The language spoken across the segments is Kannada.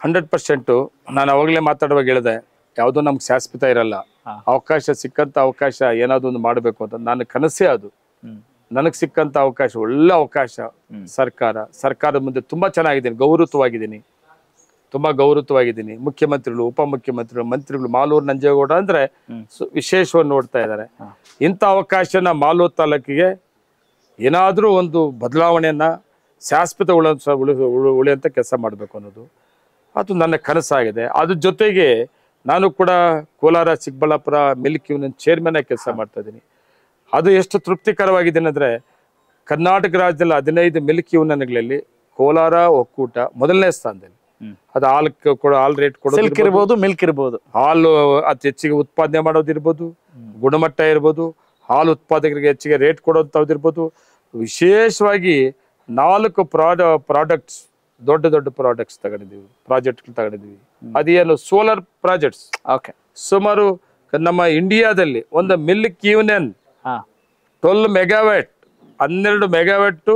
100%. ನಾನು ಅವಾಗಲೇ ಮಾತಾಡುವಾಗ ಹೇಳಿದೆ, ಯಾವುದೋ ನಮ್ಗೆ ಶಾಶ್ವತ ಇರಲ್ಲ. ಅವಕಾಶ ಸಿಕ್ಕಂತ ಅವಕಾಶ ಏನಾದ್ರು ಒಂದು ಮಾಡಬೇಕು ಅಂತ ನನ್ನ ಕನಸೇ ಅದು. ನನಗೆ ಸಿಕ್ಕಂತ ಅವಕಾಶ ಒಳ್ಳೆ ಅವಕಾಶ. ಸರ್ಕಾರದ ಮುಂದೆ ತುಂಬಾ ಚೆನ್ನಾಗಿದ್ದೀನಿ, ತುಂಬಾ ಗೌರವವಾಗಿದ್ದೀನಿ. ಮುಖ್ಯಮಂತ್ರಿಗಳು, ಉಪಮುಖ್ಯಮಂತ್ರಿಗಳು, ಮಂತ್ರಿಗಳು ಮಾಲೂರು ನಂಜೇಗೌಡ ಅಂದ್ರೆ ವಿಶೇಷವಾಗಿ ನೋಡ್ತಾ ಇದ್ದಾರೆ. ಇಂಥ ಅವಕಾಶನ ಮಾಲೂರು ತಾಲೂಕಿಗೆ ಏನಾದರೂ ಒಂದು ಬದಲಾವಣೆಯನ್ನ ಶಾಶ್ವತ ಉಳಿಯಂತ ಕೆಲಸ ಮಾಡಬೇಕು ಅನ್ನೋದು ಅದು ನನ್ನ ಕನಸಾಗಿದೆ. ಅದ್ರ ಜೊತೆಗೆ ನಾನು ಕೂಡ Kolar Chikkaballapur milk union chairman ಆಗಿ ಕೆಲಸ ಮಾಡ್ತಾ ಇದ್ದೀನಿ. ಅದು ಎಷ್ಟು ತೃಪ್ತಿಕರವಾಗಿದೆ ಅಂದ್ರೆ, ಕರ್ನಾಟಕ ರಾಜ್ಯದಲ್ಲಿ 15 ಮಿಲ್ಕ್ ಯೂನಿಯನ್ಗಳಲ್ಲಿ ಕೋಲಾರ ಒಕ್ಕೂಟ ಮೊದಲನೇ ಸ್ಥಾನದಲ್ಲಿ. ಅದು ಹಾಲ್ ರೇಟ್ ಕೊಡೋದು, ಮಿಲ್ಕ್ ಇರ್ಬೋದು, ಹಾಲು ಅತಿ ಹೆಚ್ಚಿಗೆ ಉತ್ಪಾದನೆ ಮಾಡೋದಿರ್ಬೋದು, ಗುಣಮಟ್ಟ ಇರ್ಬೋದು, ಹಾಲು ಉತ್ಪಾದಕರಿಗೆ ಹೆಚ್ಚಿಗೆ ರೇಟ್ ಕೊಡೋಂಥದ್ದಿರ್ಬೋದು. ವಿಶೇಷವಾಗಿ 4 ಪ್ರಾಡಕ್ಟ್ಸ್ ದೊಡ್ಡ ಪ್ರಾಡಕ್ಟ್ಸ್ ಪ್ರಾಜೆಕ್ಟ್ಗಳು ತಗೊಂಡಿದ್ದೀವಿ. ಅದೇನು ಸೋಲಾರ್ ಪ್ರಾಜೆಕ್ಟ್ಸ್. ಸುಮಾರು ನಮ್ಮ ಇಂಡಿಯಾದಲ್ಲಿ ಒಂದು ಮಿಲ್ಕ್ ಯೂನಿಯನ್ 12 ಮೆಗಾವ್ಯಾಟ್ 12 ಮೆಗಾವ್ಯಾಟ್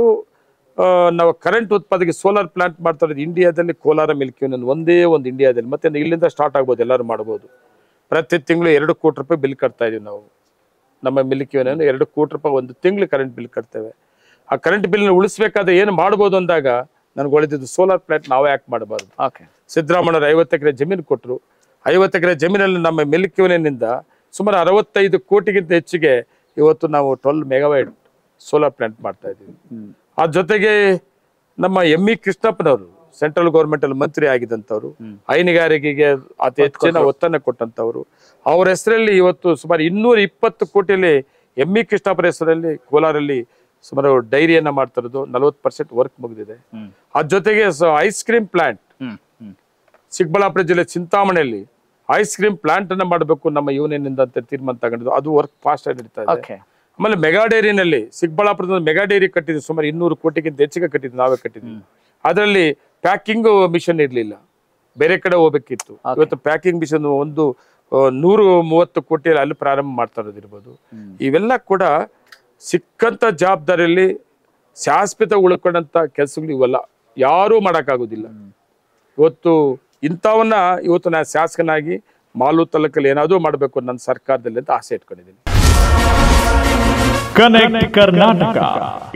ನಾವು ಕರೆಂಟ್ ಉತ್ಪಾದನೆಗೆ ಸೋಲಾರ್ ಪ್ಲಾಂಟ್ ಮಾಡ್ತಾ ಇರೋದು ಇಂಡಿಯಾದಲ್ಲಿ ಕೋಲಾರ ಮಿಲ್ಕ್ ಯೂನಿಯನ್ ಒಂದೇ ಒಂದು ಇಂಡಿಯಾದಲ್ಲಿ. ಮತ್ತೆ ಇಲ್ಲಿಂದ ಸ್ಟಾರ್ಟ್ ಆಗ್ಬೋದು, ಎಲ್ಲರೂ ಮಾಡ್ಬೋದು. ಪ್ರತಿ ತಿಂಗಳು 2 ಕೋಟಿ ರೂಪಾಯಿ ಬಿಲ್ ಕಟ್ತಾ ಇದೀವಿ ನಾವು. ನಮ್ಮ ಮಿಲ್ಕ್ ಯೂನಿಯನ್ 2 ಕೋಟಿ ರೂಪಾಯಿ ಒಂದು ತಿಂಗಳು ಕರೆಂಟ್ ಬಿಲ್ ಕಟ್ತೇವೆ. ಆ ಕರೆಂಟ್ ಬಿಲ್ ಉಳಿಸ್ಬೇಕಾದ್ರೆ ಏನು ಮಾಡ್ಬೋದು ಅಂದಾಗ ನನಗೆ ಒಳ್ಳೆದಿದ್ದು ಸೋಲಾರ್ ಪ್ಲಾಂಟ್ ನಾವೇ ಯಾಕೆ ಮಾಡಬಾರ್ದು. ಸಿದ್ದರಾಮಯ್ಯವರು 50 ಎಕರೆ ಜಮೀನು ಕೊಟ್ಟರು. 50 ಎಕರೆ ಜಮೀನಲ್ಲಿ ನಮ್ಮ ಮಿಲ್ಕ್ ಯೂನಿಯನ್ನಿಂದ ಸುಮಾರು 65 ಕೋಟಿಗಿಂತ ಹೆಚ್ಚಿಗೆ ಇವತ್ತು ನಾವು 12 ಮೆಗಾವ್ಯಾಟ್ ಸೋಲಾರ್ ಪ್ಲಾಂಟ್ ಮಾಡ್ತಾ ಇದ್ದೀವಿ. ಅದ್ರ ಜೊತೆಗೆ ನಮ್ಮ ಎಂ.ಇ. ಕೃಷ್ಣಪ್ಪನವರು ಸೆಂಟ್ರಲ್ ಗೌರ್ಮೆಂಟ್ ಅಲ್ಲಿ ಮಂತ್ರಿ ಆಗಿದ್ದಂಥವ್ರು, ಹೈನುಗಾರಿಕೆಗೆ ಅತಿ ಹೆಚ್ಚಿನ ಒತ್ತನ್ನು ಕೊಟ್ಟಂಥವ್ರು. ಅವ್ರ ಹೆಸರಲ್ಲಿ ಇವತ್ತು ಸುಮಾರು 220 ಕೋಟಿಯಲ್ಲಿ ಎಂ.ಇ. ಕೃಷ್ಣಪ್ಪನ ಹೆಸರಲ್ಲಿ ಕೋಲಾರಲ್ಲಿ ಸುಮಾರು ಡೈರಿಯನ್ನ ಮಾಡ್ತಾ ಇರೋದು. 40% ವರ್ಕ್ ಮುಗಿದಿದೆ. ಅದ್ರ ಜೊತೆಗೆ ಐಸ್ ಕ್ರೀಮ್ ಪ್ಲಾಂಟ್ ಚಿಕ್ಕಬಳ್ಳಾಪುರ ಜಿಲ್ಲೆ ಚಿಂತಾಮಣಿಯಲ್ಲಿ ಐಸ್ ಕ್ರೀಮ್ ಪ್ಲಾಂಟ್ ಅನ್ನ ಮಾಡಬೇಕು ನಮ್ಮ ಯೂನಿಯನ್ ಇಂದ ಅಂತ ತೀರ್ಮಾನ ತಗೊಂಡಿದ್ದು. ಅದು ವರ್ಕ್ ಫಾಸ್ಟ್ ಆಗಿ ನಡೀತಾ ಇದೆ. ಆಮೇಲೆ ಮೆಗಾ ಡೈರಿನಲ್ಲಿ ಚಿಕ್ಕಬಳ್ಳಾಪುರದ ಮೆಗಾ ಡೈರಿ ಕಟ್ಟಿದ್ವಿ. ಸುಮಾರು 200 ಕೋಟಿಗಿಂತ ಹೆಚ್ಚಿಗೆ ಕಟ್ಟಿದ್ವಿ, ನಾವೇ ಕಟ್ಟಿದ್ವಿ. ಅದರಲ್ಲಿ ಪ್ಯಾಕಿಂಗ್ ಮಿಷನ್ ಇರ್ಲಿಲ್ಲ, ಬೇರೆ ಕಡೆ ಹೋಗ್ಬೇಕಿತ್ತು. ಇವತ್ತು ಪ್ಯಾಕಿಂಗ್ ಮಿಷನ್ ಒಂದು 130 ಕೋಟಿಯಲ್ಲಿ ಅಲ್ಲಿ ಪ್ರಾರಂಭ ಮಾಡ್ತಾ ಇರೋದಿರ್ಬೋದು. ಇವೆಲ್ಲ ಕೂಡ ಸಿಕ್ಕಂತ ಜವಾಬ್ದಾರಿಯಲ್ಲಿ ಶಾಶ್ವತ ಉಳ್ಕೊಂಡಂತ ಕೆಲಸಗಳು ಇವೆಲ್ಲ ಯಾರೂ ಮಾಡೋಕ್ಕಾಗೋದಿಲ್ಲ. ಇವತ್ತು ಇಂಥವನ್ನ ಇವತ್ತು ನಾನು ಶಾಸಕನಾಗಿ ಮಾಲೂರು ತಾಲೂಕಲ್ಲಿ ಏನಾದರೂ ಮಾಡಬೇಕು ನನ್ನ ಸರ್ಕಾರದಲ್ಲಿ ಅಂತ ಆಸೆ ಇಟ್ಕೊಂಡಿದ್ದೀನಿ. ಕನೆಕ್ಟ್ ಕರ್ನಾಟಕ,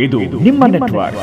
ಇದು ನಿಮ್ಮ ನೆಟ್ವರ್ಕ್.